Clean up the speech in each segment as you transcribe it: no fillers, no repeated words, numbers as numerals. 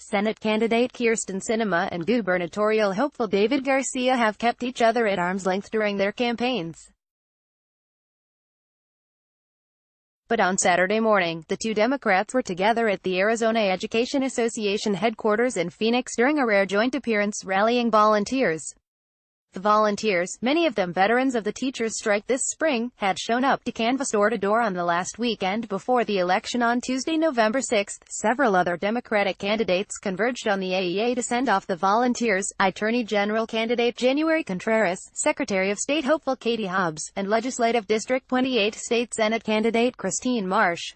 Senate candidate Kyrsten Sinema and gubernatorial hopeful David Garcia have kept each other at arm's length during their campaigns. But on Saturday morning, the two Democrats were together at the Arizona Education Association headquarters in Phoenix during a rare joint appearance rallying volunteers. The volunteers, many of them veterans of the teachers' strike this spring, had shown up to canvass door-to-door on the last weekend before the election on Tuesday, November 6. Several other Democratic candidates converged on the AEA to send off the volunteers: Attorney General candidate January Contreras, Secretary of State hopeful Katie Hobbs, and Legislative District 28 State Senate candidate Christine Marsh.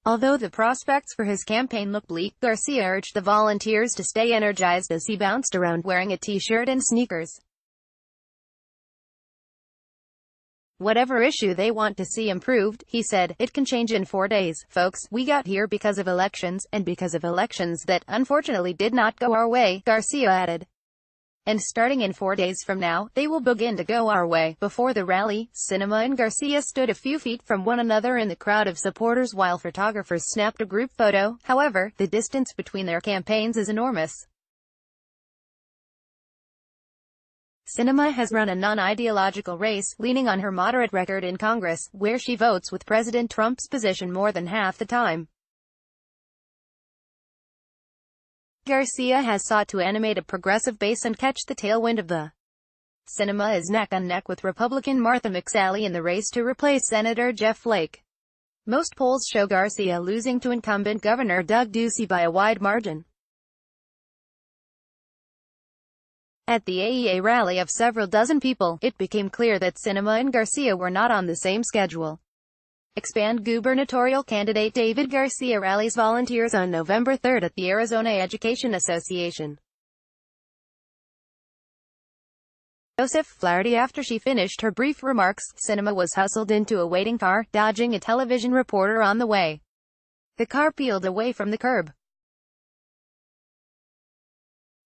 Although the prospects for his campaign looked bleak, Garcia urged the volunteers to stay energized as he bounced around wearing a t-shirt and sneakers. Whatever issue they want to see improved, he said, it can change in 4 days, folks. We got here because of elections, and because of elections that, unfortunately, did not go our way, Garcia added. And starting in 4 days from now, they will begin to go our way. Before the rally, Sinema and Garcia stood a few feet from one another in the crowd of supporters while photographers snapped a group photo. However, the distance between their campaigns is enormous. Sinema has run a non-ideological race, leaning on her moderate record in Congress, where she votes with President Trump's position more than half the time. Garcia has sought to animate a progressive base and catch the tailwind of the. Sinema is neck-and-neck with Republican Martha McSally in the race to replace Senator Jeff Flake. Most polls show Garcia losing to incumbent Governor Doug Ducey by a wide margin. At the AEA rally of several dozen people, it became clear that Sinema and Garcia were not on the same schedule. Expand gubernatorial candidate David Garcia rallies volunteers on November 3 at the Arizona Education Association. Joseph Flaherty. After she finished her brief remarks, Sinema was hustled into a waiting car, dodging a television reporter on the way. The car peeled away from the curb.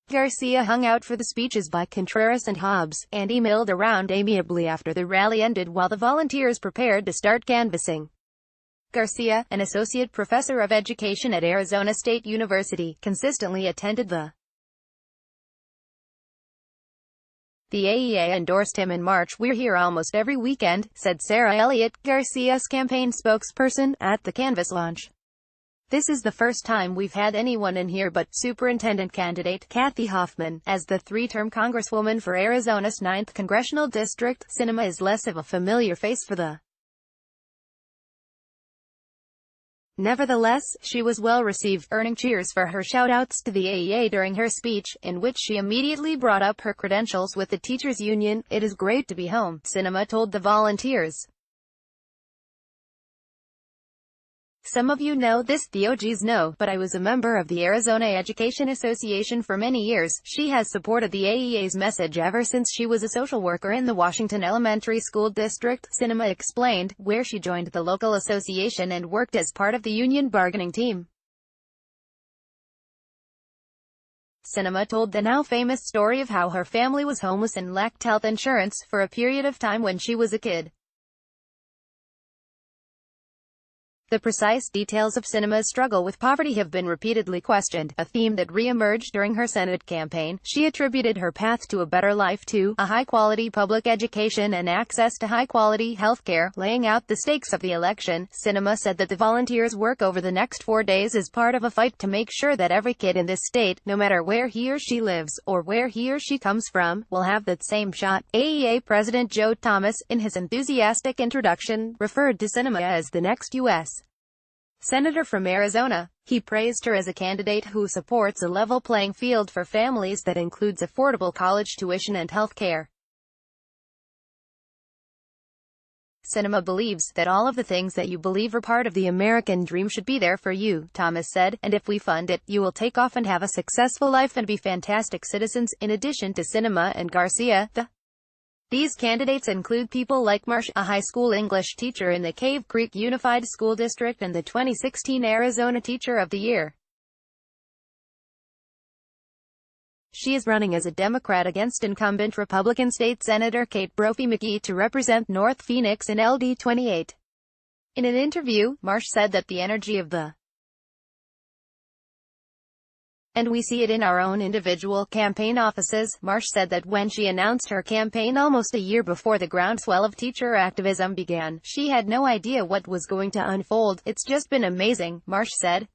Garcia hung out for the speeches by Contreras and Hobbs, and emailed around amiably after the rally ended while the volunteers prepared to start canvassing. Garcia, an associate professor of education at Arizona State University, consistently attended the AEA endorsed him in March. "We're here almost every weekend," said Sarah Elliott, Garcia's campaign spokesperson, at the canvass launch. "This is the first time we've had anyone in here but superintendent candidate Kathy Hoffman." As the three-term congresswoman for Arizona's 9th congressional district, Sinema is less of a familiar face for the. Nevertheless, she was well received, earning cheers for her shout-outs to the AEA during her speech, in which she immediately brought up her credentials with the teachers' union. "It is great to be home," Sinema told the volunteers. "Some of you know this, the OGs know, but I was a member of the Arizona Education Association for many years." She has supported the AEA's message ever since she was a social worker in the Washington Elementary School District, Sinema explained, where she joined the local association and worked as part of the union bargaining team. Sinema told the now-famous story of how her family was homeless and lacked health insurance for a period of time when she was a kid. The precise details of Sinema's struggle with poverty have been repeatedly questioned, a theme that re-emerged during her Senate campaign. She attributed her path to a better life to a high-quality public education and access to high-quality health care. Laying out the stakes of the election, Sinema said that the volunteers' work over the next 4 days is part of a fight to make sure that every kid in this state, no matter where he or she lives, or where he or she comes from, will have that same shot. AEA President Joe Thomas, in his enthusiastic introduction, referred to Sinema as the next U.S. Senator from Arizona. He praised her as a candidate who supports a level playing field for families that includes affordable college tuition and health care. Sinema believes that all of the things that you believe are part of the American dream should be there for you, Thomas said, and if we fund it, you will take off and have a successful life and be fantastic citizens. In addition to Sinema and Garcia, these candidates include people like Marsh, a high school English teacher in the Cave Creek Unified School District and the 2016 Arizona Teacher of the Year. She is running as a Democrat against incumbent Republican State Senator Kate Brophy McGee to represent North Phoenix in LD 28. In an interview, Marsh said that the energy of the And we see it in our own individual campaign offices. Marsh said that when she announced her campaign almost a year before the groundswell of teacher activism began, she had no idea what was going to unfold. It's just been amazing, Marsh said.